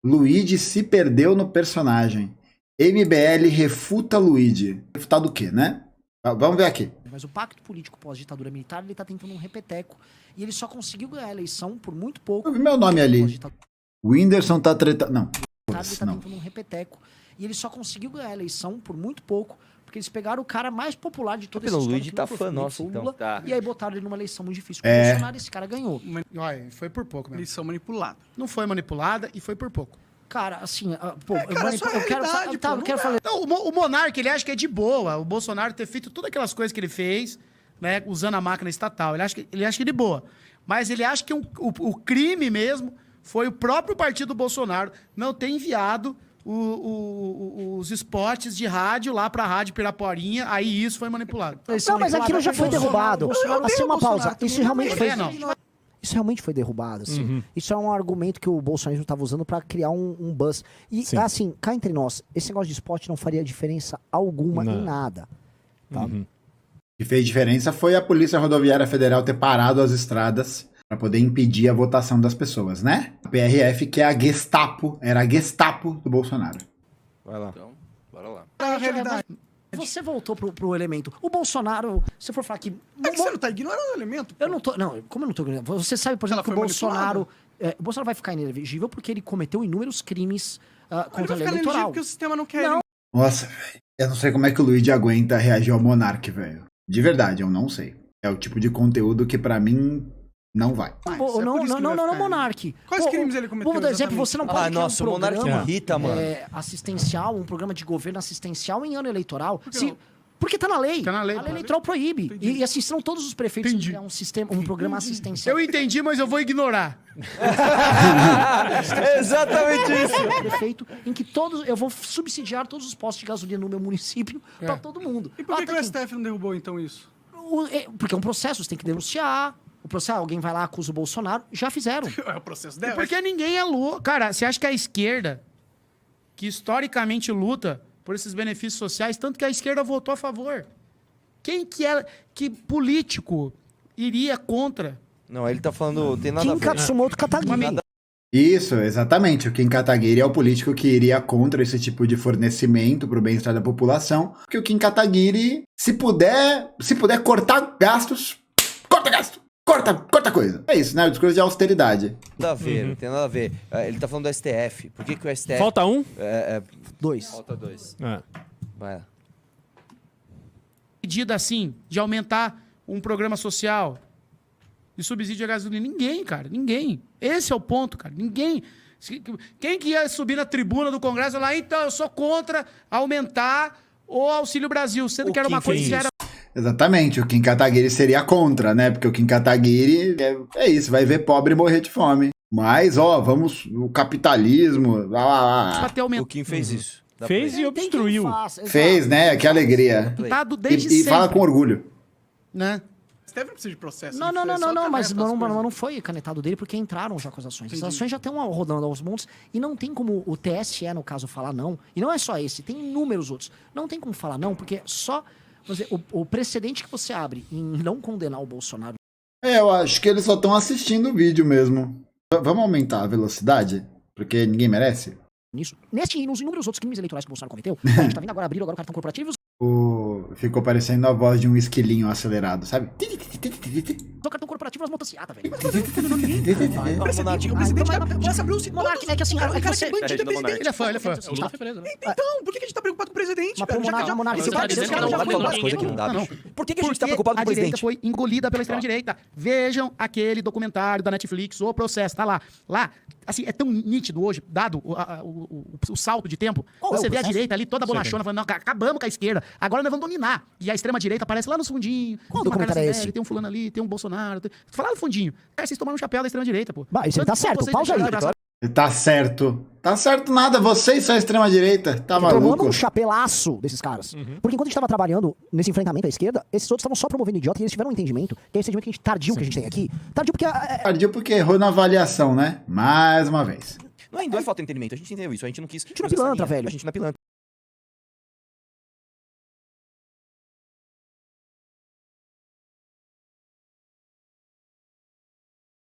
Luigi se perdeu no personagem. MBL refuta Luigi. Refutar do quê, né? Vamos ver aqui. Mas o pacto político pós-ditadura militar, ele tá tentando um repeteco. E ele só conseguiu ganhar a eleição por muito pouco. Eu vi meu nome ali. O Whindersson tá tretando. Não. Ele tá tentando um repeteco. E ele só conseguiu ganhar a eleição por muito pouco, porque eles pegaram o cara mais popular de toda essa história. O Luigi tá fã nosso, então. Tá. E aí botaram ele numa eleição muito difícil. Com o Bolsonaro, esse cara ganhou. Olha, foi por pouco mesmo. Eleição manipulada. Não foi manipulada e foi por pouco. Cara, assim, pô, cara, eu quero falar. Não, o Monark, ele acha que é de boa o Bolsonaro ter feito todas aquelas coisas que ele fez, né, usando a máquina estatal. Ele acha que é de boa. Mas ele acha que o crime mesmo foi o próprio partido Bolsonaro não ter enviado os spots de rádio lá pra Rádio Piraporinha, aí isso foi manipulado. Não, mas aquilo já foi derrubado. Assim, uma pausa. Isso realmente foi... Não. Isso realmente foi derrubado, assim. Isso é um argumento que o bolsonarismo estava usando para criar um buzz. E, assim, cá entre nós, esse negócio de spot não faria diferença alguma em nada. Tá? O que fez diferença foi a Polícia Rodoviária Federal ter parado as estradas para poder impedir a votação das pessoas, né? A PRF, que é a Gestapo, era a Gestapo do Bolsonaro. Vai lá. Então, bora lá. A realidade. Você voltou pro elemento. O Bolsonaro, se for falar que... É que você não tá ignorando o elemento? Eu não tô... Não, como eu não tô ignorando? Você sabe, por exemplo, que o Bolsonaro... o Bolsonaro vai ficar inelegível porque ele cometeu inúmeros crimes contra a lei eleitoral. Porque o sistema não quer... Nossa, velho. Eu não sei como é que o Luigi aguenta reagir ao Monark, velho. De verdade, eu não sei. É o tipo de conteúdo que pra mim não vai. Não, Monark. Quais crimes ele cometeu? Vou dar exemplo, você não pode nossa, o Monark me irrita, mano. Assistencial, um programa de governo assistencial em ano eleitoral. Porque tá na lei. Tá na lei. A lei eleitoral proíbe. E assim, são todos os prefeitos que criam um programa assistencial. Eu entendi, mas eu vou ignorar. É exatamente isso. Prefeito em que eu vou subsidiar todos os postos de gasolina no meu município pra todo mundo. E por que o STF não derrubou, então, isso? Porque é um processo, você tem que denunciar. O processo, alguém vai lá, acusa o Bolsonaro, já fizeram. É o processo dela. Porque ninguém é louco. Cara, você acha que a esquerda, que historicamente luta por esses benefícios sociais, tanto que a esquerda votou a favor. Que político iria contra? Não, ele tá falando... Tem nada a Kim ver. Katsumoto Kataguiri. Isso, exatamente. O Kim Kataguiri é o político que iria contra esse tipo de fornecimento para o bem-estar da população. Porque o Kim Kataguiri, se puder cortar gastos, corta gasto. Corta coisa. É isso, né? O discurso de austeridade. Nada a ver, não tem nada a ver. Ele tá falando do STF. Por que o STF... Falta um? Dois. Falta dois. Vai lá. Medida assim, de aumentar um programa social, de subsídio à gasolina. Ninguém, cara. Ninguém. Esse é o ponto, cara. Ninguém. Quem que ia subir na tribuna do Congresso lá, então eu sou contra aumentar o Auxílio Brasil, sendo que era uma coisa que já era... Exatamente, o Kim Kataguiri seria contra, né? Porque o Kim Kataguiri é isso, vai ver pobre morrer de fome. Mas, o capitalismo, O Kim fez isso. Fez e obstruiu. Fez, né? Que alegria. Desde E fala com orgulho. Né? O STF não precisa de processo. Mas não foi canetado dele porque entraram já com as ações. As ações já estão rodando aos montes e não tem como o TSE, no caso, falar não. E não é só esse, tem inúmeros outros. Não tem como falar não, porque só... O precedente que você abre em não condenar o Bolsonaro... Eu acho que eles só estão assistindo o vídeo mesmo. Vamos aumentar a velocidade? Porque ninguém merece? Nisso. Neste e nos inúmeros outros crimes eleitorais que o Bolsonaro cometeu, a gente tá vendo agora, abriram agora o cartão corporativo... Ficou parecendo a voz de um esquilinho acelerado, sabe? O cartão corporativo as motocicletas, velho. O presidente começa a abrir o Monark, é que assim... O cara que é bandido é presidente. Ele é fã. Então, por que a gente tá preocupado com o presidente? Monark, Você tá dizendo que não pode falar umas coisas que não dá, bicho. Por que a gente tá preocupado com o presidente? A direita foi engolida pela extrema-direita. Vejam aquele documentário da Netflix, O Processo, tá lá. Lá, assim, é tão nítido hoje, dado o salto de tempo. Você vê a direita ali toda bonachona, falando, não, acabamos com a esquerda, agora nós vamos dominar. E a extrema-direita aparece lá no fundinho. Qual documentário é esse? Tem um fulano ali, tem um Bolsonaro. Fala no fundinho. Cara, vocês tomaram um chapéu da extrema-direita, pô. Isso tá certo, pausa aí. Tá certo. Tá certo nada, vocês são a extrema-direita. Tá maluco? Tomando um chapelaço desses caras. Porque enquanto a gente tava trabalhando nesse enfrentamento à esquerda, esses outros estavam só promovendo idiota e eles tiveram um entendimento, que é esse entendimento tardio que a gente tem aqui. Tardio porque errou na avaliação, né? Mais uma vez. Não é falta de entendimento, a gente entendeu isso, a gente não quis... A gente não é pilantra, velho. A gente não é pilantra.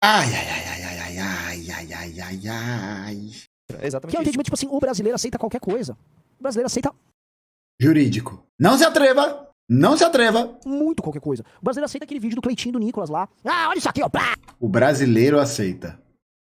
Ai, ai, ai, ai, ai, ai, ai, ai, ai, ai, ai. Exatamente Que é um isso. entendimento, tipo assim, o brasileiro aceita qualquer coisa. O brasileiro aceita Jurídico. Não se atreva! Não se atreva! muito qualquer coisa. O brasileiro aceita aquele vídeo do Cleitinho e do Nicolas lá. Ah, olha isso aqui, ó. Pá! O brasileiro aceita.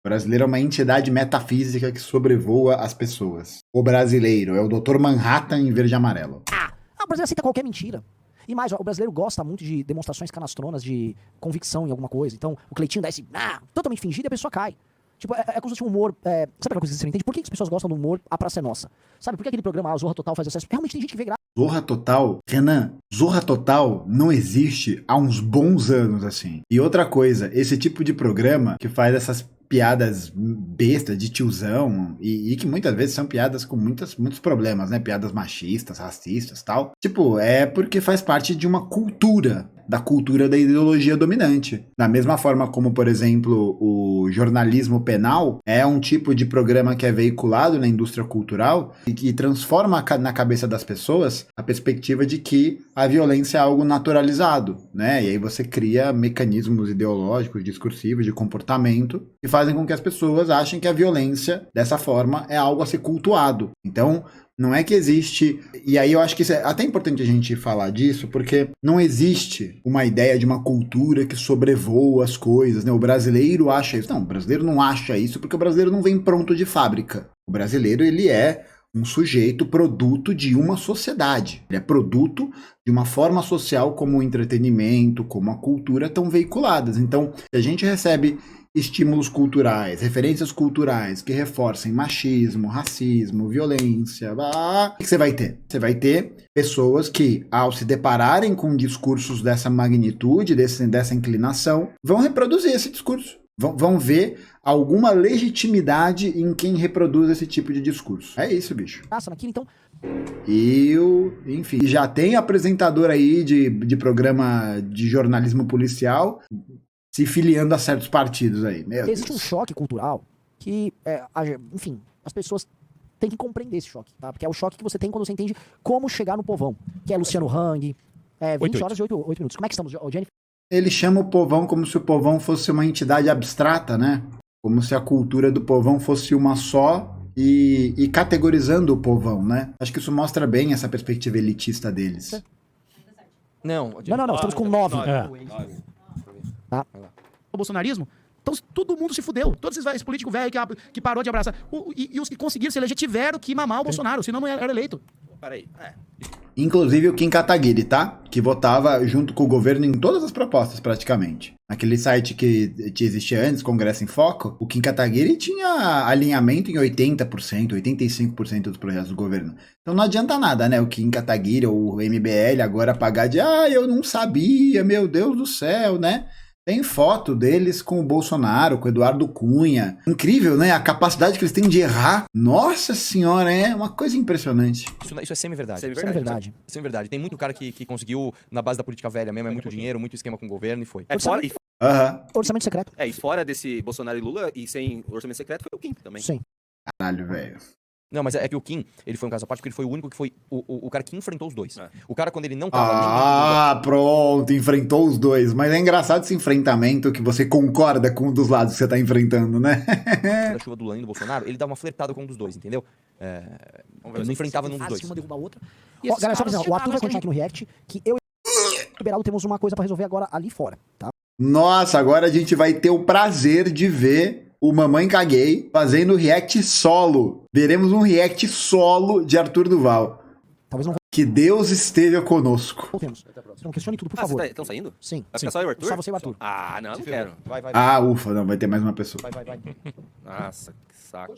O brasileiro é uma entidade metafísica que sobrevoa as pessoas. O brasileiro é o Dr. Manhattan em verde e amarelo. Ah, o brasileiro aceita qualquer mentira. E mais, ó, o brasileiro gosta muito de demonstrações canastronas de convicção em alguma coisa. Então, o Cleitinho dá esse totalmente fingido e a pessoa cai. Tipo, é como se fosse um humor. Sabe aquela coisa que você não entende? Por que as pessoas gostam do humor A Praça é Nossa? Sabe? Por que aquele programa, a Zorra Total, faz acesso? Realmente tem gente que vê graça. Zorra Total, Renan, Zorra Total não existe há uns bons anos, assim. E outra coisa, esse tipo de programa que faz essas piadas bestas de tiozão e que muitas vezes são piadas com muitos problemas, né? Piadas machistas, racistas, tal. Tipo, é porque faz parte de uma cultura, da cultura da ideologia dominante. Da mesma forma como, por exemplo, o jornalismo penal é um tipo de programa que é veiculado na indústria cultural e que transforma na cabeça das pessoas a perspectiva de que a violência é algo naturalizado, né? E aí você cria mecanismos ideológicos, discursivos, de comportamento que fazem com que as pessoas achem que a violência, dessa forma, é algo a ser cultuado. Então, não é que existe... E aí eu acho que isso é até importante a gente falar disso, porque não existe uma ideia de uma cultura que sobrevoa as coisas, né? O brasileiro acha isso. Não, o brasileiro não acha isso porque o brasileiro não vem pronto de fábrica. O brasileiro, ele é um sujeito produto de uma sociedade. Ele é produto de uma forma social como o entretenimento, como a cultura estão veiculadas. Então, se a gente recebe estímulos culturais, referências culturais que reforcem machismo, racismo, violência, o que você vai ter? Você vai ter pessoas que, ao se depararem com discursos dessa magnitude, dessa inclinação, vão reproduzir esse discurso. Vão ver alguma legitimidade em quem reproduz esse tipo de discurso. É isso, bicho. Naquilo, então, Enfim, já tem apresentador aí de programa de jornalismo policial se filiando a certos partidos aí. existe um choque cultural que, enfim, as pessoas têm que compreender esse choque, tá? Porque é o choque que você tem quando você entende como chegar no povão, que é Luciano Hang, 20 horas e 8 minutos. Como é que estamos, Jennifer? Ele chama o povão como se o povão fosse uma entidade abstrata, né? Como se a cultura do povão fosse uma só e categorizando o povão, né? Acho que isso mostra bem essa perspectiva elitista deles. Não, Não, estamos com 9. Tá? O bolsonarismo, então todo mundo se fudeu. Todos esses políticos velhos que parou de abraçar. E os que conseguiram se eleger tiveram que mamar o Bolsonaro, senão não era eleito. Peraí. Inclusive o Kim Kataguiri, tá? Que votava junto com o governo em todas as propostas, praticamente. Naquele site que existia antes, Congresso em Foco, o Kim Kataguiri tinha alinhamento em 80%, 85% dos projetos do governo. Então não adianta nada, né? O Kim Kataguiri ou o MBL agora pagar de eu não sabia, meu Deus do céu, né? Tem foto deles com o Bolsonaro, com o Eduardo Cunha. Incrível, né? A capacidade que eles têm de errar. Nossa senhora, é uma coisa impressionante. Isso é semi-verdade. Semi-verdade. Semi-verdade. Tem muito cara que conseguiu, na base da política velha mesmo, é muito dinheiro, muito esquema com o governo e foi. Orçamento secreto. E fora desse Bolsonaro e Lula, e sem orçamento secreto, foi o Kim também. Sim. Caralho, velho. Não, mas é que o Kim, ele foi um caso à parte porque ele foi o único que foi o cara que enfrentou os dois. O cara, quando ele não tava... Pronto, enfrentou os dois. Mas é engraçado esse enfrentamento que você concorda com um dos lados que você tá enfrentando, né? Da chuva do Lula e do Bolsonaro, ele dava uma flertada com um dos dois, entendeu? Ele não enfrentava nenhum dos dois. Uma derruba a outra. Galera, só pra dizer, o Arthur vai continuar aqui no React, que eu e o Beraldo temos uma coisa pra resolver agora ali fora, tá? Nossa, agora a gente vai ter o prazer de ver o Mamãe Caguei fazendo react solo. Veremos um react solo de Arthur Duval. Talvez não Que Deus esteja conosco. voltemos. Então questione tudo, por favor. Estão saindo? Sim. Vai ficar só eu e o Arthur? Só você e o Arthur. Não quero. Vai. Ufa, não, vai ter mais uma pessoa. Vai. Nossa, que saco.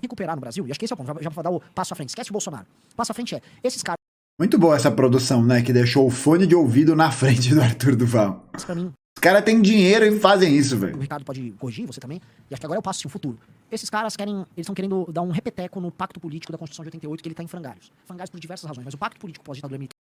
Recuperar no Brasil, e acho que esse é o ponto, já pra dar o passo à frente. Esquece o Bolsonaro. Passo à frente esses caras Muito boa essa produção, né? Que deixou o fone de ouvido na frente do Arthur Duval. pra mim, Os caras têm dinheiro e fazem isso, o velho. Ricardo pode corrigir, você também, e acho que agora é o passo sim, o futuro. Esses caras eles estão querendo dar um repeteco no pacto político da Constituição de 88, que ele tá em frangalhos. Frangalhos por diversas razões, mas o pacto político pós-ditadura militar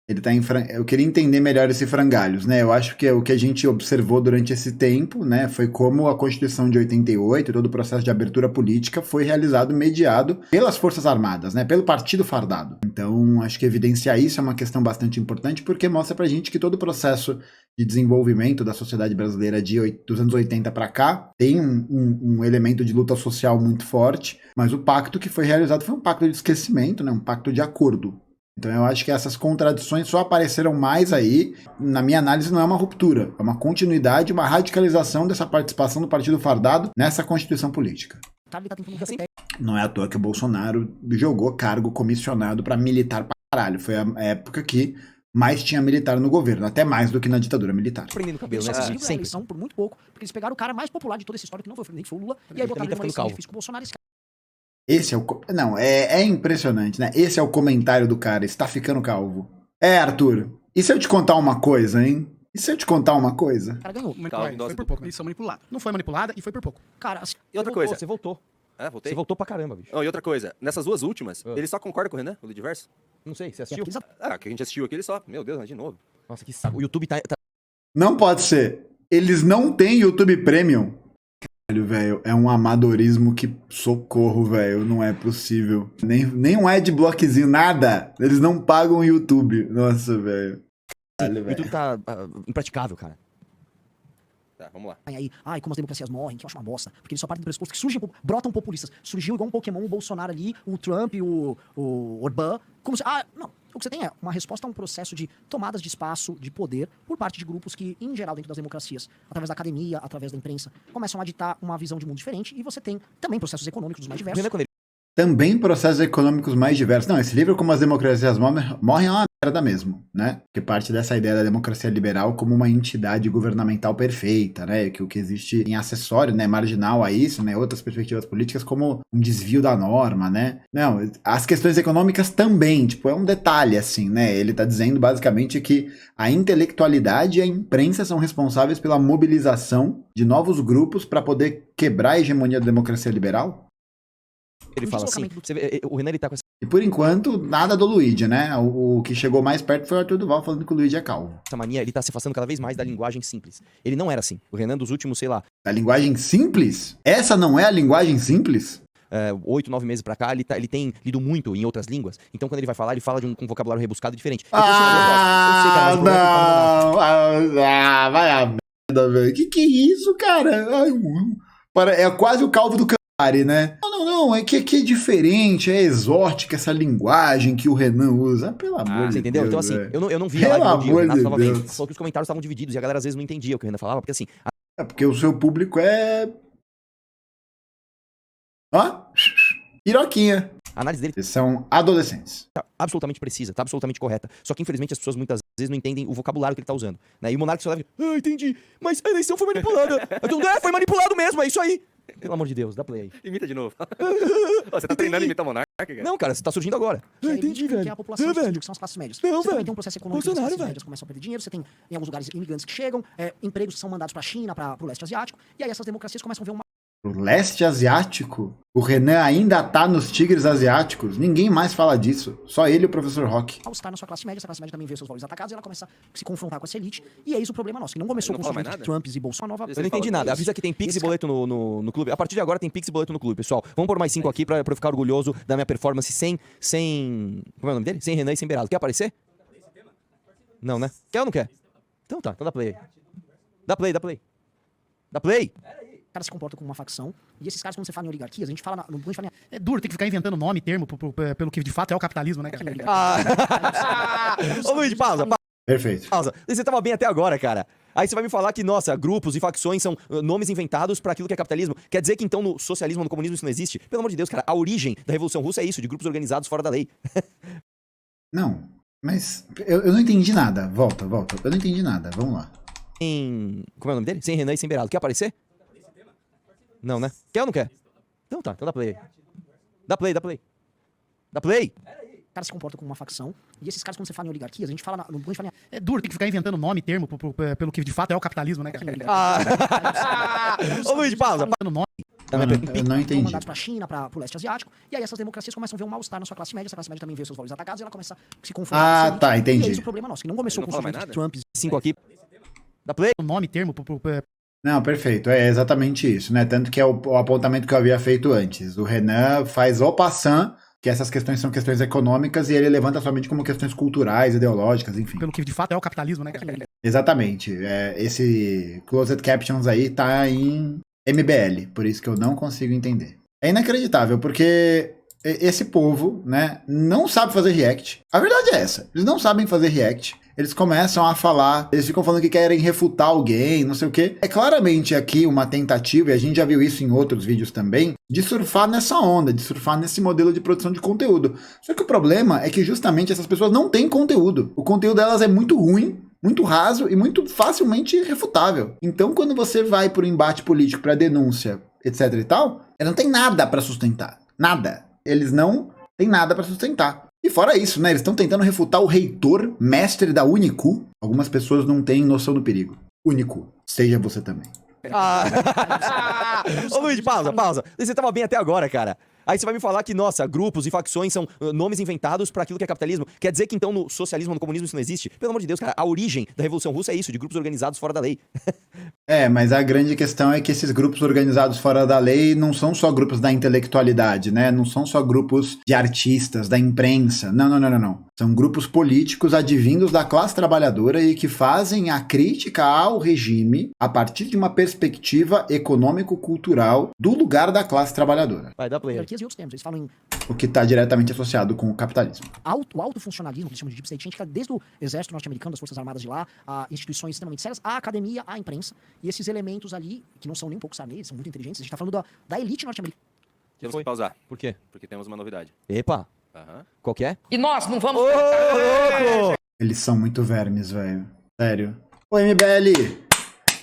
Ele tá Eu queria entender melhor esse frangalhos, né? Eu acho que o que a gente observou durante esse tempo, né, foi como a Constituição de 88, todo o processo de abertura política foi realizado, mediado pelas Forças Armadas, né, pelo Partido Fardado. Então, acho que evidenciar isso é uma questão bastante importante, porque mostra pra gente que todo o processo de desenvolvimento da sociedade brasileira dos anos 80 para cá tem um elemento de luta social muito forte, mas o pacto que foi realizado foi um pacto de esquecimento, né, um pacto de acordo. Então eu acho que essas contradições só apareceram mais aí. Na minha análise, não é uma ruptura, é uma continuidade, uma radicalização dessa participação do Partido Fardado nessa constituição política. Não é à toa que o Bolsonaro jogou cargo comissionado para militar pra caralho. Foi a época que mais tinha militar no governo, até mais do que na ditadura militar. Prendendo o cabelo, né? Eles só eleição por muito pouco, porque eles pegaram o cara mais popular de toda essa história, que não foi o Fernando, foi o Lula, e aí botaram ele numa eleição difícil com o Bolsonaro. Esse é o... Não, é impressionante, né? Esse é o comentário do cara, está ficando calvo. Arthur, e se eu te contar uma coisa, hein? E se eu te contar uma coisa? O cara ganhou. Foi por pouco, eleição manipulada. Não foi manipulada e foi por pouco. Cara, assim, E outra coisa. Você voltou. É, voltei? Você voltou pra caramba, bicho. Oh, e outra coisa, nessas duas últimas, ele só concorda com o Renan, o Lidiverso? Não sei, você assistiu? Ah, que a gente assistiu aqui, ele só. Meu Deus, mas de novo. Nossa, que saco. O YouTube tá... Não pode ser. Eles não têm YouTube Premium. Caralho, velho, é um amadorismo que socorro, velho, não é possível. Nem um adblockzinho, nada. Eles não pagam o YouTube. Nossa, velho. O YouTube tá impraticável, cara. Tá, vamos lá. aí, como as democracias morrem, que eu acho uma bosta. Porque eles só partem do pressuposto que surgem, brotam populistas. Surgiu igual um Pokémon, o Bolsonaro ali, o Trump, o Orbán. Como se... não. O que você tem é uma resposta a um processo de tomadas de espaço, de poder, por parte de grupos que, em geral, dentro das democracias, através da academia, através da imprensa, começam a ditar uma visão de mundo diferente. E você tem também processos econômicos dos mais diversos. Também processos econômicos mais diversos. Não, esse livro, Como as Democracias Morrem, é uma merda mesmo, né? Que parte dessa ideia da democracia liberal como uma entidade governamental perfeita, né? Que o que existe em acessório, né? Marginal a isso, né? Outras perspectivas políticas como um desvio da norma, né? Não, as questões econômicas também, tipo, é um detalhe, assim, né? Ele tá dizendo basicamente que a intelectualidade e a imprensa são responsáveis pela mobilização de novos grupos para poder quebrar a hegemonia da democracia liberal. Ele fala assim, o Renan ele tá com essa... E por enquanto, nada do Luigi, né? O que chegou mais perto foi o Arthur Duval falando que o Luigi é calvo. Essa mania, ele tá se afastando cada vez mais da linguagem simples. Ele não era assim. O Renan dos últimos, sei lá... A linguagem simples? Essa não é a linguagem simples? 8, 9 meses pra cá, ele tem lido muito em outras línguas. Então, quando ele vai falar, ele fala de um vocabulário rebuscado e diferente. Vai a merda, velho. Que é isso, cara? É quase o calvo do Campari, né? Não, é que aqui é diferente, é exótica essa linguagem que o Renan usa. Pelo amor de entendeu? Deus. Então, assim, eu não vi Pelo a live do dia, o Renato tava Deus. vendo. Só que os comentários estavam divididos e a galera às vezes não entendia o que o Renan falava, porque assim... É porque o seu público é... Piroquinha. A análise dele Eles são adolescentes. tá absolutamente precisa, tá absolutamente correta. Só que, infelizmente, as pessoas muitas vezes não entendem o vocabulário que ele tá usando. Né? E o Monark só leva... entendi. Mas a eleição foi manipulada. Então, foi manipulado mesmo, é isso aí. Pelo amor de Deus, dá play aí. Imita de novo. Você tá treinando a imitar o Monarca, cara? Não, cara, você tá surgindo agora. Entendi, velho. Que é a população, velho. que são as classes médias. Não, Você também velho. tem um processo econômico que as Bolsonaro, classes velho. médias começam a perder dinheiro. Você tem, em alguns lugares, imigrantes que chegam, empregos que são mandados pra China, pro leste asiático. E aí essas democracias começam a ver uma... O leste asiático? O Renan ainda tá nos tigres asiáticos? Ninguém mais fala disso. Só ele e o professor Rock. Ao estar na sua classe média, essa classe média também vê seus valores atacados e ela começa a se confrontar com essa elite. E é isso o problema nosso, que não começou Ele com não o fala surgimento mais de Trump e Bolsonaro. Eu não entendi nada. Avisa que tem Pix e boleto no clube. A partir de agora tem Pix e boleto no clube, pessoal. Vamos pôr mais 5 aqui pra eu ficar orgulhoso da minha performance sem... Como é o nome dele? Sem Renan e sem Beraldo. Quer aparecer? Não, né? Quer ou não quer? Então tá, então dá play aí. Dá play. Dá play! O cara se comporta como uma facção. E esses caras, quando você fala em oligarquias, a gente fala... É duro, tem que ficar inventando nome, termo, pelo que de fato é o capitalismo, né? Ô Luiz, pausa. Perfeito. Você tava bem até agora, cara. Aí você vai me falar que, nossa, grupos e facções são nomes inventados pra aquilo que é capitalismo. Quer dizer que então no socialismo, no comunismo isso não existe? Pelo amor de Deus, cara, a origem da Revolução Russa é isso, de grupos organizados fora da lei. Não, mas eu não entendi nada. Volta. Eu não entendi nada. Vamos lá. Como é o nome dele? Sem Renan e sem Beraldo. Quer aparecer? Não, né? Quer ou não quer? Então tá, então dá play aí. Dá play. Dá play! O cara se comporta como uma facção. E esses caras, quando você fala em oligarquias, a gente fala... É duro, tem que ficar inventando nome, termo, pelo que de fato é o capitalismo, né? Ô Luiz, pausa. Eu não entendi. São mandados pra China, pro leste asiático, e aí essas democracias começam a ver um mal-estar na sua classe média, essa classe média também vê os seus valores atacados, e ela começa a se confundir. Ah, tá, entendi. E é esse o problema nosso, que não começou Ele com não o fala surgimento mais de nada? Trump. 5 aqui. Da Play. O nome, termo, Não, perfeito. É exatamente isso, né? Tanto que é o apontamento que eu havia feito antes. O Renan faz au passant que essas questões são questões econômicas e ele levanta somente como questões culturais, ideológicas, enfim. pelo que de fato é o capitalismo, né? Exatamente. Esse Closed Captions aí tá em MBL, por isso que eu não consigo entender. É inacreditável, porque esse povo, né, não sabe fazer react. A verdade é essa. Eles não sabem fazer react. Eles começam a falar, eles ficam falando que querem refutar alguém, não sei o quê. É claramente aqui uma tentativa, e a gente já viu isso em outros vídeos também, de surfar nessa onda, de surfar nesse modelo de produção de conteúdo. Só que o problema é que justamente essas pessoas não têm conteúdo. O conteúdo delas é muito ruim, muito raso e muito facilmente refutável. Então, quando você vai para o embate político, para denúncia, etc e tal, ela não tem nada para sustentar. Nada. Eles não têm nada para sustentar. E fora isso, né? Eles estão tentando refutar o reitor, mestre da Unicu. Algumas pessoas não têm noção do perigo. Unicu, seja você também. Ô Luiz, pausa. Você tava bem até agora, cara. Aí você vai me falar que, nossa, grupos e facções são nomes inventados pra aquilo que é capitalismo. Quer dizer que então no socialismo, no comunismo isso não existe? Pelo amor de Deus, cara, a origem da Revolução Russa é isso, de grupos organizados fora da lei. É, mas a grande questão é que esses grupos organizados fora da lei não são só grupos da intelectualidade, né? Não são só grupos de artistas, da imprensa. Não. São grupos políticos advindos da classe trabalhadora e que fazem a crítica ao regime a partir de uma perspectiva econômico-cultural do lugar da classe trabalhadora. Vai, dá play. E outros termos. Eles falam em O que está diretamente associado com o capitalismo. o autofuncionalismo, que eles chamam de Deep State, a gente fica desde o exército norte-americano, das forças armadas de lá, a instituições extremamente sérias, a academia, a imprensa, e esses elementos ali, que não são nem um pouco sarnês, são muito inteligentes, a gente está falando da elite norte-americana. Temos que pausar, Por quê? porque temos uma novidade. Epa, Aham. qual que é? E nós não vamos. Eles são muito vermes, velho. Sério. Ô, MBL,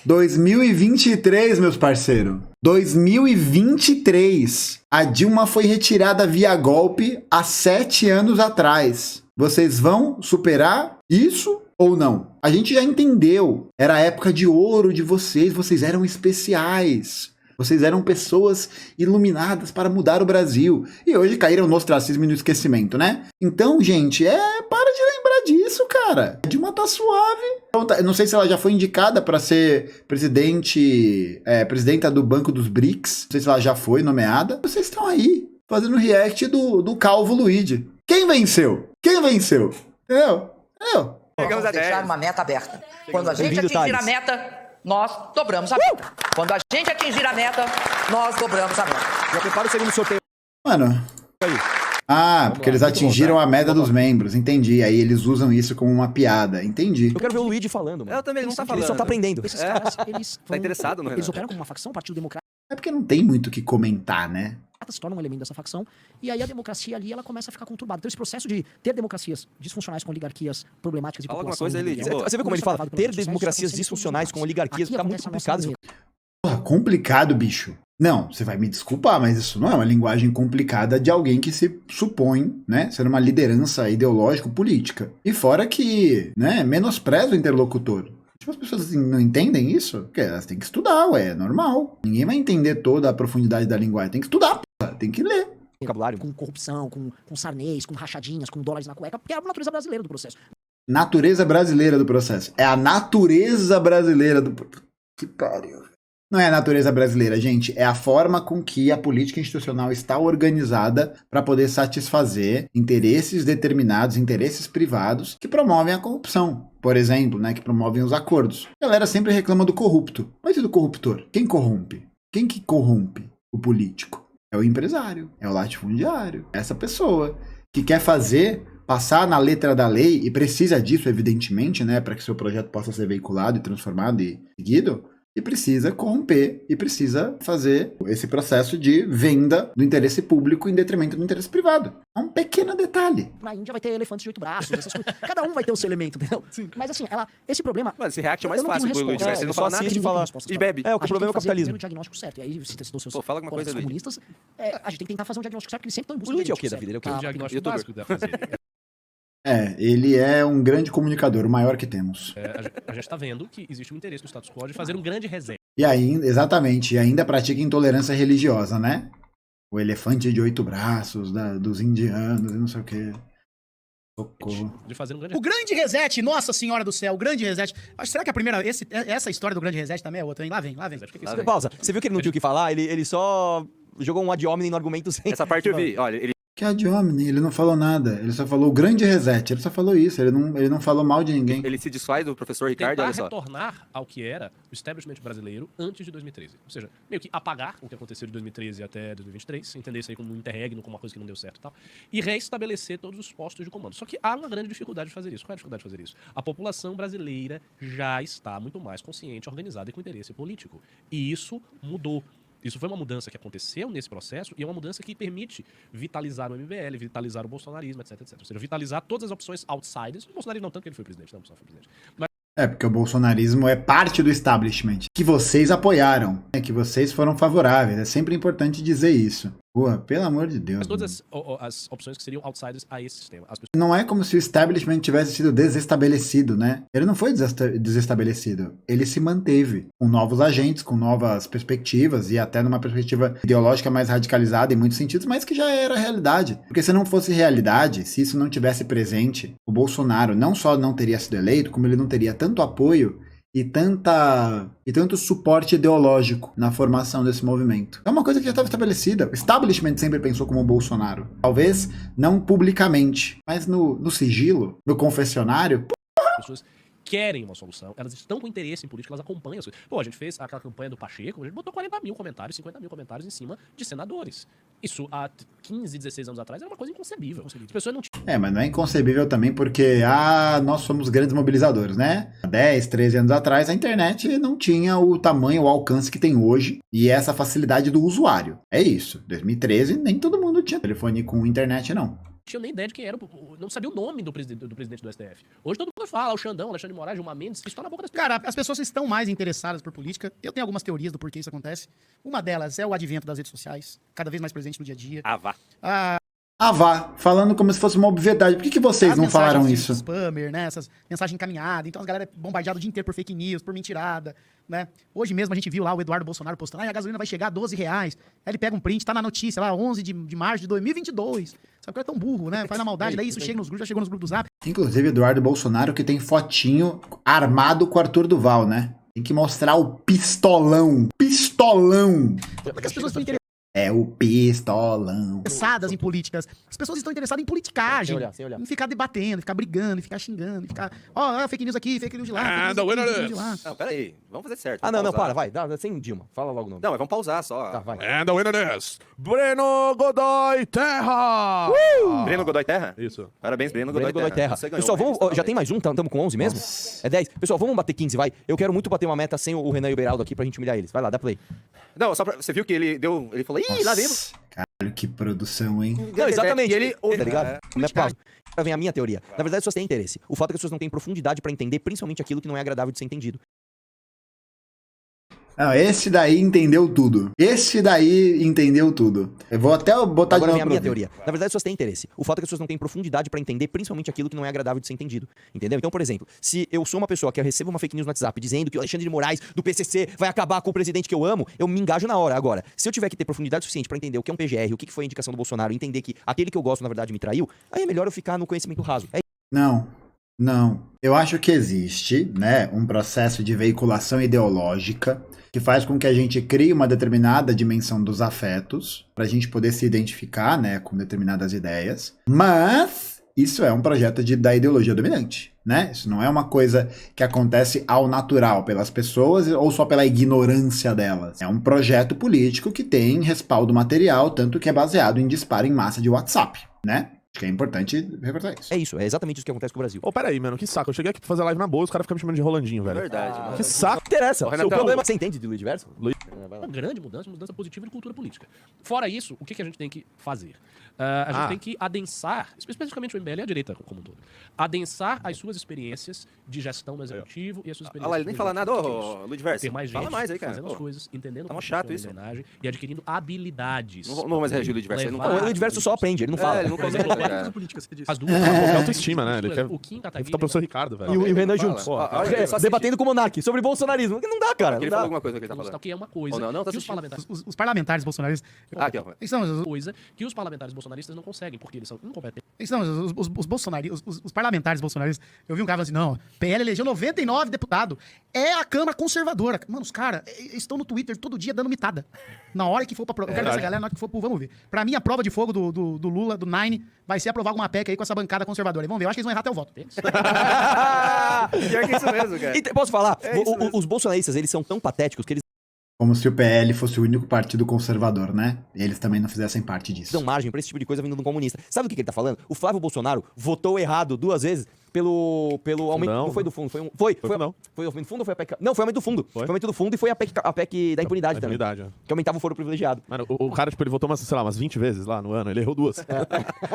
2023, meus parceiros. 2023. A Dilma foi retirada via golpe há 7 anos atrás. Vocês vão superar isso ou não? A gente já entendeu. Era a época de ouro de vocês. Vocês eram especiais. Vocês eram pessoas iluminadas para mudar o Brasil. E hoje caíram no ostracismo e no esquecimento, né? Então, gente, para de lembrar disso, cara. A Dilma tá suave. Eu não sei se ela já foi indicada para ser presidenta do Banco dos BRICS. Não sei se ela já foi nomeada. Vocês estão aí, fazendo react do Calvo Luigi. Quem venceu? Entendeu? Chegamos a Vamos deixar 10. uma meta aberta. Quando a gente Bem-vindo, atingir a Thales. meta, nós dobramos a meta. Quando a gente atingir a meta, nós dobramos a meta. Já prepara o segundo sorteio Mano. aí. Porque eles atingiram a meta dos membros. Entendi. Aí eles usam isso como uma piada. Entendi. Eu quero ver o Luigi falando, mano. Eu também, ele não tá Ele falando. só tá aprendendo. Esses caras, eles Tá interessado no eles Renan. operam como uma facção, Partido Democrata É porque não tem muito o que comentar, né? se torna um elemento dessa facção, e aí a democracia ali, ela começa a ficar conturbada. Então esse processo de ter democracias disfuncionais com oligarquias problemáticas de Fala alguma população... coisa aí, Lisboa. Você vê como ele fala? Ter democracias disfuncionais com oligarquias fica muito complicado. Porra, complicado, bicho. Não, você vai me desculpar, mas isso não é uma linguagem complicada de alguém que se supõe, né, ser uma liderança ideológico-política. E fora que, né, menospreza o interlocutor. Tipo, as pessoas não entendem isso? Porque elas têm que estudar, ué, é normal. Ninguém vai entender toda a profundidade da linguagem. Tem que estudar, porra, tem que ler. Vocabulário. Com corrupção, com sarnês, com rachadinhas, com dólares na cueca, porque é a natureza brasileira do processo. Natureza brasileira do processo. É a natureza brasileira do... Que pariu. Não é a natureza brasileira, gente. É a forma com que a política institucional está organizada para poder satisfazer interesses determinados, interesses privados que promovem a corrupção. Por exemplo, né, que promovem os acordos. A galera sempre reclama do corrupto. Mas e do corruptor? Quem corrompe? Quem que corrompe o político? É o empresário, é o latifundiário, é essa pessoa que quer passar na letra da lei e precisa disso, evidentemente, né, para que seu projeto possa ser veiculado e transformado e seguido. E precisa corromper e precisa fazer esse processo de venda do interesse público em detrimento do interesse privado. É um pequeno detalhe. Na Índia vai ter elefantes de 8 braços, essas coisas. Cada um vai ter o seu elemento, entendeu? Sim. Mas assim, esse problema... Mano, esse react é mais eu não fácil tenho pro Luiz, resposta. você não só fala nada. assiste e fala E bebe. É, o problema é o capitalismo. O diagnóstico certo. E aí você citou seus Pô, fala alguma coisa, colegas Luiz. comunistas. A gente tem que tentar fazer um diagnóstico certo, porque eles sempre estão em busca O Luigi é o do quê da diagnóstico vida? Ele é o quê? certo. O diagnóstico youtuber. básico dá pra fazer. Ele é um grande comunicador, o maior que temos. A gente está vendo que existe um interesse no status quo de fazer um grande reset. E ainda, exatamente, e ainda pratica intolerância religiosa, né? O elefante de 8 braços dos indianos e não sei o quê. Socorro. De fazer um grande... O grande reset, nossa senhora do céu, o grande reset. Será que a primeira. Essa história do grande reset também é outra, hein? Lá vem. Pausa. Você viu que ele não tinha o que falar? Ele só jogou um ad hominem no argumento sem... Essa parte eu vi. Olha, ele Que ad hominem, ele não falou nada. Ele só falou o grande reset. Ele só falou isso. Ele não falou mal de ninguém. se desfaz do professor Ricardo, tentar olha só. retornar ao que era o establishment brasileiro antes de 2013. Ou seja, meio que apagar o que aconteceu de 2013 até 2023, entender isso aí como um interregno, como uma coisa que não deu certo e tal, e reestabelecer todos os postos de comando. Só que há uma grande dificuldade de fazer isso. Qual é a dificuldade de fazer isso? A população brasileira já está muito mais consciente, organizada e com interesse político. E isso mudou. Isso foi uma mudança que aconteceu nesse processo e é uma mudança que permite vitalizar o MBL, vitalizar o bolsonarismo, etc, etc. Ou seja, vitalizar todas as opções outsiders. O bolsonarismo não tanto que ele foi presidente, não, o Bolsonaro foi presidente. Mas Porque o bolsonarismo é parte do establishment que vocês apoiaram, que vocês foram favoráveis. É sempre importante dizer isso. Pô, pelo amor de Deus. todas as opções que seriam outsiders a esse sistema. As pessoas... Não é como se o establishment tivesse sido desestabelecido, né? Ele não foi desestabelecido. Ele se manteve com novos agentes, com novas perspectivas e até numa perspectiva ideológica mais radicalizada em muitos sentidos, mas que já era realidade. Porque se não fosse realidade, se isso não tivesse presente, o Bolsonaro não só não teria sido eleito, como ele não teria tanto apoio e tanto suporte ideológico na formação desse movimento. É uma coisa que já estava estabelecida. O establishment sempre pensou como o Bolsonaro. Talvez não publicamente, mas no sigilo, no confessionário. As pessoas querem uma solução, elas estão com interesse em política, elas acompanham as coisas. Pô, a gente fez aquela campanha do Pacheco, a gente botou 40 mil comentários, 50 mil comentários em cima de senadores. Isso há 15, 16 anos atrás era uma coisa inconcebível. As pessoas não tinham... Mas não é inconcebível também porque, nós somos grandes mobilizadores, né? Há 10, 13 anos atrás, a internet não tinha o tamanho, o alcance que tem hoje e essa facilidade do usuário. É isso. 2013, nem todo mundo tinha telefone com internet, não. tinha nem ideia de quem era, não sabia o nome do presidente do STF. Hoje todo mundo fala, o Xandão, Alexandre de Moraes, Gilmar Mendes, isso está na boca das pessoas. Cara, as pessoas estão mais interessadas por política. Eu tenho algumas teorias do porquê isso acontece. Uma delas é o advento das redes sociais, cada vez mais presente no dia a dia. Vá, falando como se fosse uma obviedade. Por que vocês não falaram isso? Spammer, né? Essas mensagens encaminhadas. Então as galera é bombardeada o dia inteiro por fake news, por mentirada, né? Hoje mesmo a gente viu lá o Eduardo Bolsonaro postando, a gasolina vai chegar a R$12. Aí ele pega um print, tá na notícia lá, 11 de março de 2022. Sabe que é tão burro, né? Faz na maldade, daí isso chega nos grupos, já chegou nos grupos do Zap. Inclusive Eduardo Bolsonaro que tem fotinho armado com o Arthur Duval, né? Tem que mostrar o pistolão. Pistolão! Porque as pessoas estão interessadas É o pistolão. em políticas. As pessoas estão interessadas em politicagem. Sem olhar. Em ficar debatendo, ficar brigando, ficar xingando, ficar... fake news aqui, fake news de lá. fake news de lá. Não, peraí. Vamos fazer certo. Não, Pausar. para, vai. Dá, sem Dilma. Fala logo o nome. Não, mas vamos pausar só. Tá, vai. And the winner is Breno Godoy Terra! Breno Godoy Terra? Isso. Parabéns, Breno Breno Godoy Godoy Terra. Você ganhou Pessoal, uma vamos, revista já tem mais um? Estamos com 11 mesmo? É 10. Pessoal, vamos bater 15, vai. Eu quero muito bater uma meta sem o Renan e o Beraldo aqui pra gente humilhar eles. Vai lá, dá play. Não, só pra... Você viu que ele deu... Ele falou, ih, lá vem... Caralho, que produção, hein? Não, exatamente. E ele... Tá ligado? Não é pausa. Agora vem a minha teoria. Na verdade, as pessoas têm interesse. O fato é que as pessoas não têm profundidade pra entender, principalmente aquilo que não é agradável de ser entendido. Não, esse daí entendeu tudo. Eu vou até botar Agora de vem a novo minha pra teoria. Na verdade, as pessoas têm interesse. O fato é que as pessoas não têm profundidade pra entender, principalmente aquilo que não é agradável de ser entendido. Entendeu? Então, por exemplo, se eu sou uma pessoa que eu recebo uma fake news no WhatsApp dizendo que o Alexandre de Moraes, do PCC, vai acabar com o presidente que eu amo, eu me engajo na hora. Agora, se eu tiver que ter profundidade suficiente pra entender o que é um PGR, o que foi a indicação do Bolsonaro, entender que aquele que eu gosto, na verdade, me traiu, aí é melhor eu ficar no conhecimento raso. Não. Eu acho que existe, né, um processo de veiculação ideológica que faz com que a gente crie uma determinada dimensão dos afetos pra gente poder se identificar, né, com determinadas ideias. Mas isso é um projeto da ideologia dominante, né? Isso não é uma coisa que acontece ao natural pelas pessoas ou só pela ignorância delas. É um projeto político que tem respaldo material, tanto que é baseado em disparo em massa de WhatsApp, né? Acho que é importante recordar isso. É isso, é exatamente isso que acontece com o Brasil. Peraí, mano, que saco. Eu cheguei aqui pra fazer live na boa, os caras ficam me chamando de Rolandinho, velho. Verdade, mano. Que saco. Não interessa. Renatão, Seu problema... Você entende de Luiz Diverso? Uma grande mudança positiva de cultura política. Fora isso, o que a gente tem que fazer? A gente tem que adensar, especificamente o MBL e a direita como um todo, adensar as suas experiências de gestão no executivo e as suas experiências... Olha lá, ele nem fala nada, ô, Luiz ter mais gente fala mais aí, cara. fazendo as coisas, entendendo Tá como chato funciona isso. a engrenagem e adquirindo habilidades. Não vou mais reagir o Luiz Diverso. O Luiz Diverso só aprende, ele não fala. Ele não consegue. cara. política, você disse. As duas. É autoestima, né? Ele quer... O Kim Ele Kataguiri... tá o professor Ricardo, velho. E o Renan Fala. juntos. Ó, olha, só Debatendo com o Monark sobre bolsonarismo. Não dá, cara. Ele Não falou dá. alguma coisa que ele tá falando. Que é uma coisa Ou não, tá que os assistindo. parlamentares... Os parlamentares bolsonaristas. Aqui, ó. Eles são, Coisa que os parlamentares bolsonaristas não conseguem, porque eles são incompetentes. eles são os bolsonaristas, os parlamentares bolsonaristas. Eu vi um cara falando assim: não, PL elegeu 99 deputados. É a Câmara Conservadora. Mano, os caras estão no Twitter todo dia dando mitada. Na hora que for pra prova. Eu quero ver essa galera na hora que for pro Vamos Ver. Pra mim, a prova de fogo do Lula, do Nine, vai ser aprovar alguma PEC aí com essa bancada conservadora. E vamos ver, eu acho que eles vão errar até o voto. Pior que isso mesmo, cara. E posso falar? É isso mesmo. Os bolsonaristas, eles são tão patéticos que eles Como se o PL fosse o único partido conservador, né? Eles também não fizessem parte disso. dão margem pra esse tipo de coisa vindo de um comunista. Sabe o que ele tá falando? O Flávio Bolsonaro votou errado 2 vezes pelo aumento. Não. Não foi do fundo, foi não. Foi o aumento do fundo ou foi a PEC? Não, foi o aumento do fundo. Foi o aumento do fundo e foi a PEC da impunidade também. Impunidade, é. Que aumentava o foro privilegiado. Mano, o cara, tipo, ele votou umas 20 vezes lá no ano. Ele errou 2.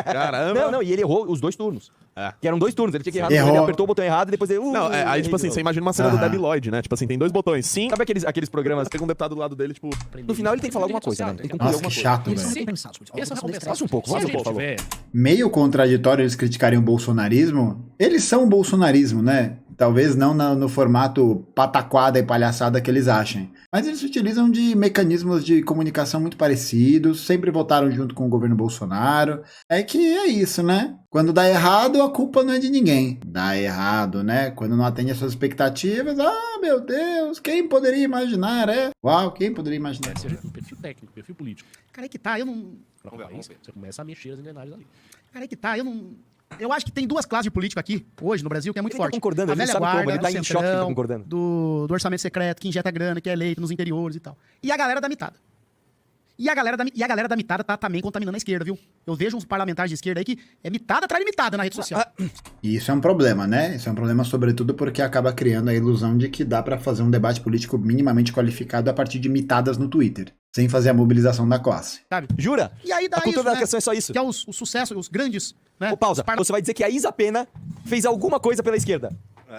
Caramba. Não, e ele errou os 2 turnos. É. Que eram 2 turnos. Ele tinha que errar. Errou. Ele apertou o botão errado e depois ele. Não, aí, tipo assim, você imagina uma cena do Aham. Debi Lloyd, né? Tipo assim, tem 2 botões. Sim, Sabe aqueles programas? tem um deputado do lado dele, tipo... No final ele tem que falar alguma coisa, né? Ele tem que concluir Nossa, alguma que coisa. chato, Eles são velho. bem pensados. Essa é uma compensação. Passa um pouco, Se a passa um gente pouco. tiver... Meio contraditório eles criticarem o bolsonarismo. Eles são o bolsonarismo, né? Talvez não no formato pataquada e palhaçada que eles achem. Mas eles utilizam de mecanismos de comunicação muito parecidos, sempre votaram junto com o governo Bolsonaro. É que é isso, né? Quando dá errado, a culpa não é de ninguém. Dá errado, né? Quando não atende às suas expectativas, meu Deus, quem poderia imaginar, Uau, quem poderia imaginar? Seja um perfil técnico, perfil político. Cara, aí que tá, eu não. Pra um país, você começa a mexer as engrenagens ali. Cara, aí que tá, eu não. Eu acho que tem 2 classes de político aqui, hoje, no Brasil, que é muito Ele tá forte. concordando, a ele não velha sabe como, guarda, ele tá do em choque que tá centrão, concordando. do orçamento secreto, que injeta grana, que é eleito nos interiores e tal. E a galera da mitada. E a galera da mitada tá também contaminando a esquerda, viu? Eu vejo uns parlamentares de esquerda aí que é mitada atrás de mitada na rede social. E isso é um problema, né? Isso é um problema sobretudo porque acaba criando a ilusão de que dá pra fazer um debate político minimamente qualificado a partir de mitadas no Twitter, sem fazer a mobilização da classe. Sabe? Jura? E aí dá A cultura isso, da né? questão é só isso. Que é o sucesso, os grandes, né? Ô, pausa. Os parla- Você vai dizer que a Isa Pena fez alguma coisa pela esquerda.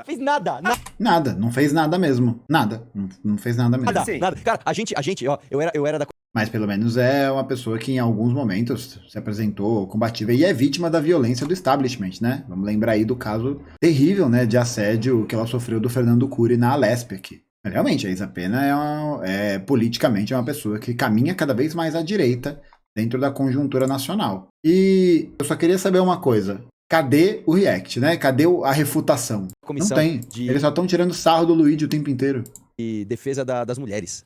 Fez nada. Nada, não fez nada mesmo. Nada, não fez nada mesmo. Nada, Sim. nada. Cara, a gente, ó, eu era da Mas pelo menos é uma pessoa que em alguns momentos se apresentou combativa e é vítima da violência do establishment, né? Vamos lembrar aí do caso terrível, né, de assédio que ela sofreu do Fernando Cury na Alesp aqui. Realmente, a Isa Pena politicamente uma pessoa que caminha cada vez mais à direita dentro da conjuntura nacional. E eu só queria saber uma coisa. Cadê o react, né? Cadê a refutação? comissão Não tem. de Eles só estão tirando sarro do Luigi o tempo inteiro. defesa das mulheres.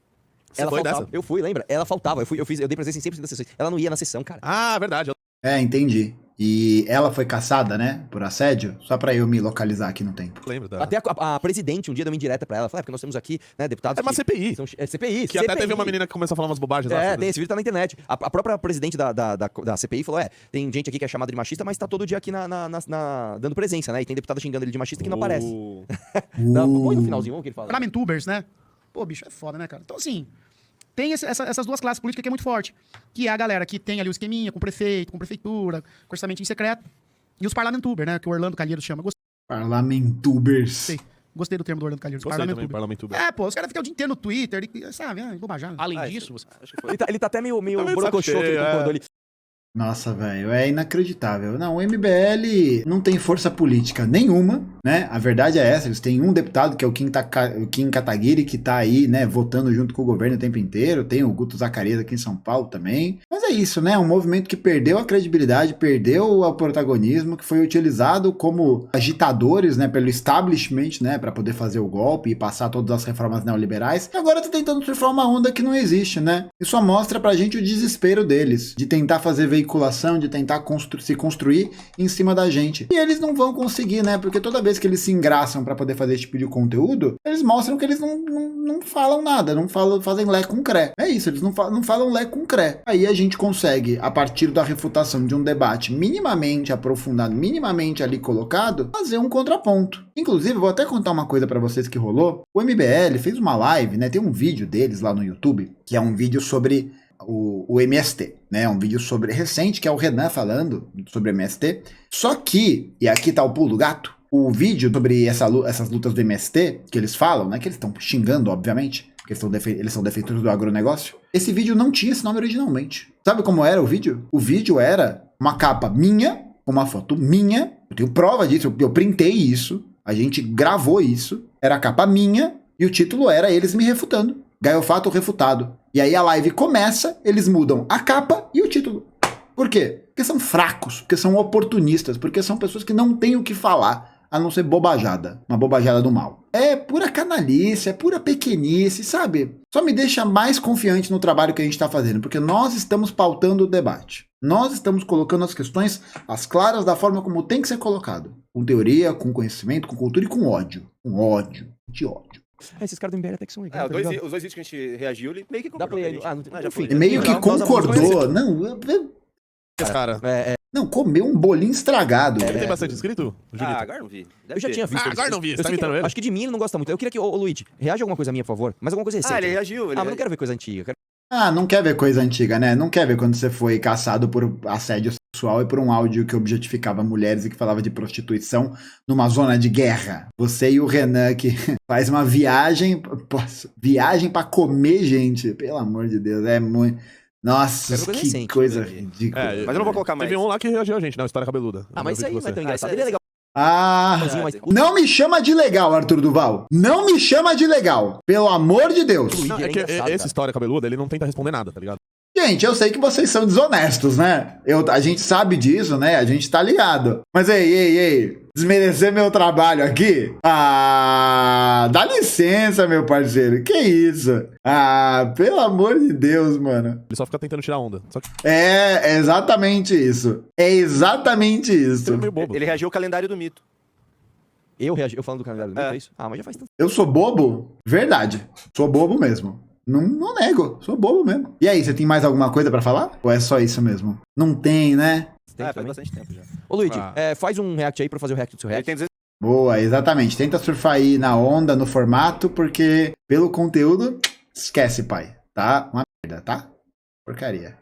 Você Ela foi faltava. dessa? Eu fui, lembra? Ela faltava. Eu dei presença em 100% das sessões. Ela não ia na sessão, cara. Ah, verdade. Entendi. E ela foi caçada, né? Por assédio? Só pra eu me localizar aqui no tempo. Eu lembro da... Até a presidente um dia deu uma indireta pra ela. Falou, porque nós temos aqui, né, deputados. É uma que CPI. são- é CPI. Que até teve uma menina que começou a falar umas bobagens lá. É, sobre- tem esse vídeo, tá na internet. A própria presidente da CPI falou: tem gente aqui que é chamada de machista, mas tá todo dia aqui dando presença, né? E tem deputado xingando ele de machista que não aparece. Põe no finalzinho, vamos que ele fala. Parlamentubers, né? Pô, bicho, é foda, né, cara? Então, assim, tem essas 2 classes políticas que é muito forte. Que é a galera que tem ali o esqueminha com prefeito, com prefeitura, com orçamento em secreto. E os parlamentubers, né? Que o Orlando Calheiros chama. Parlamentubers. Gostei do termo do Orlando Calheiros. Gostei também, Parlamentuber. parlamentuber. Pô, os caras ficam o dia inteiro no Twitter, sabe? Bobajada. Além disso, você... Acho que foi. Ele tá até meio Tá meio de brocochô saco que ele cheio, concordou ali. Nossa, velho, é inacreditável. Não, o MBL não tem força política nenhuma, né? A verdade é essa, eles têm um deputado que é o Kim Kataguiri, que tá aí, né, votando junto com o governo o tempo inteiro. Tem o Guto Zacarias aqui em São Paulo também. Mas é isso, né? Um movimento que perdeu a credibilidade, perdeu o protagonismo, que foi utilizado como agitadores, né, pelo establishment, né, pra poder fazer o golpe e passar todas as reformas neoliberais. E agora tá tentando surfar uma onda que não existe, né? Isso só mostra pra gente o desespero deles, de tentar fazer veiculação, de tentar se construir em cima da gente. E eles não vão conseguir, né? Porque toda vez que eles se engraçam pra poder fazer esse tipo de conteúdo, eles mostram que eles não falam nada, fazem lé com cré. É isso, eles não falam lé com cré. Aí a gente consegue, a partir da refutação de um debate minimamente aprofundado, minimamente ali colocado, fazer um contraponto. Inclusive, vou até contar uma coisa pra vocês que rolou. O MBL fez uma live, né? Tem um vídeo deles lá no YouTube, que é um vídeo sobre o MST, né? Um vídeo recente, que é o Renan falando sobre o MST. Só que, e aqui tá o pulo do gato, o vídeo sobre essas lutas do MST, que eles falam, né? Que eles estão xingando, obviamente, porque eles são defensores do agronegócio. Esse vídeo não tinha esse nome originalmente. Sabe como era o vídeo? O vídeo era uma capa minha com uma foto minha, eu tenho prova disso, eu printei isso, a gente gravou isso, era a capa minha e o título era eles me refutando. Gaiofato refutado. E aí a live começa, eles mudam a capa e o título. Por quê? Porque são fracos, porque são oportunistas, porque são pessoas que não têm o que falar, a não ser bobajada, uma bobajada do mal. É pura canalice, é pura pequenice, sabe? Só me deixa mais confiante no trabalho que a gente está fazendo, porque nós estamos pautando o debate. Nós estamos colocando as questões às claras da forma como tem que ser colocado. Com teoria, com conhecimento, com cultura e com ódio. Com ódio, de ódio. Esses caras do MBL até que são legais. Os dois vídeos que a gente reagiu, ele meio que Dá concordou. play aí. com a gente. Ah, não, já foi. enfim. Meio que Nós concordou. Não, Cara, não, comeu um bolinho estragado. ele tem bastante inscrito? Ah, agora não vi. Deve Eu já ter. tinha visto. agora não vi, você Eu tá sei que- imitando ele? Acho que de mim ele não gosta muito. Eu queria que, ô Luigi, reage a alguma coisa minha, por favor. Mas alguma coisa recente. Ah, ele reagiu. mas não quero ver coisa antiga. eu quero- Ah, não quer ver coisa antiga, né? Não quer ver quando você foi caçado por assédio sexual e por um áudio que objetificava mulheres e que falava de prostituição numa zona de guerra. Você e o Renan que faz uma viagem, viagem pra comer gente. Pelo amor de Deus, é muito... Nossa, Quero coisa que recente, coisa né? ridícula. Mas eu não vou colocar mais. Teve um lá que reagiu a gente, na história cabeluda. Ah, mas isso aí não é tão Ah, engraçado. isso Ele é legal. Ah, Mas... não me chama de legal, Arthur Duval. Não me chama de legal. Pelo amor de Deus. Luigi Não, é é que engraçado, esse cara. história cabeluda, ele não tenta responder nada, tá ligado? Gente, eu sei que vocês são desonestos, né? A gente sabe disso, né? A gente tá ligado. Mas ei, desmerecer meu trabalho aqui? Ah, dá licença, meu parceiro. Que isso? Ah, pelo amor de Deus, mano. Ele só fica tentando tirar onda. Só que É exatamente isso. É exatamente isso. ele é meio bobo. Ele reagiu ao calendário do mito. Eu reagi, eu falando do calendário do É. mito, é isso? Ah, mas já faz tanto. Eu sou bobo? Verdade. Sou bobo mesmo. Não nego, sou bobo mesmo. E aí, você tem mais alguma coisa pra falar? Ou é só isso mesmo? Não tem, né? Tem Faz também. bastante tempo já. Ô, Luigi, Ah. faz um react aí pra eu fazer o react do seu Ele react. tem 200. Boa, exatamente. Tenta surfar aí na onda, no formato, porque pelo conteúdo, esquece, pai. Tá? Uma merda, tá? Porcaria.